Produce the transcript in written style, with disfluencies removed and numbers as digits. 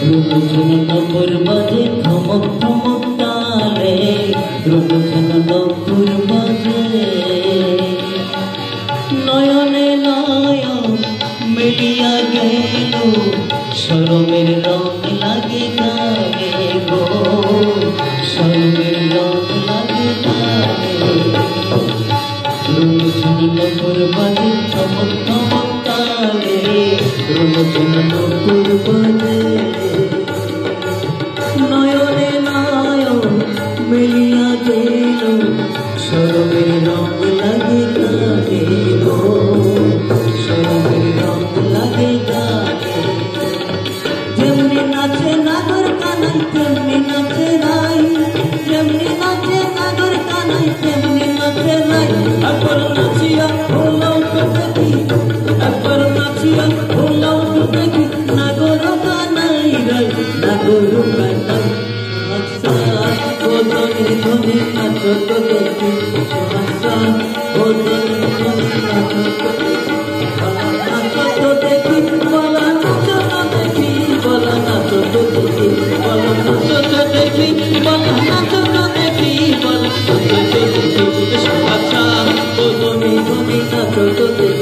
রুনুঝুন নপুর বাজে থমক থমক তালে রুনুঝুন নপুর বাজে নয়নে নয়ন মিলিয়া গেল শরমের রং লাগে গানে গো শরমের রং লাগে গানে রুনুঝুন নপুর বাজে থমক থমক তালে রুনুঝুন নপুর বাজে নয়নে নয়ন মিলিয়া গেল শরমের রং লাগে গানে গো শরমের রং লাগে গানে যেমনি নাচে নাগর কানাই তেমনি নাচে নাই যেমনি নাচে নাগর কানাই তেমনি নাচে নাই একবার নাচিয়া ভোলাও তো দেখি একবার নাচিয়া ভোলাও তো দেখি নাগর কানাই রাই নাগর কানাই ধনী নাচো তো দেখি ও ধনী নাচো তো দেখি বলা নাচো তো দেখি বলা নাচো তো দেখি বলা নাচো তো দেখি বলা নাচো তো দেখি বলা নাচো তো দেখি ও ধনী নাচো তো দেখি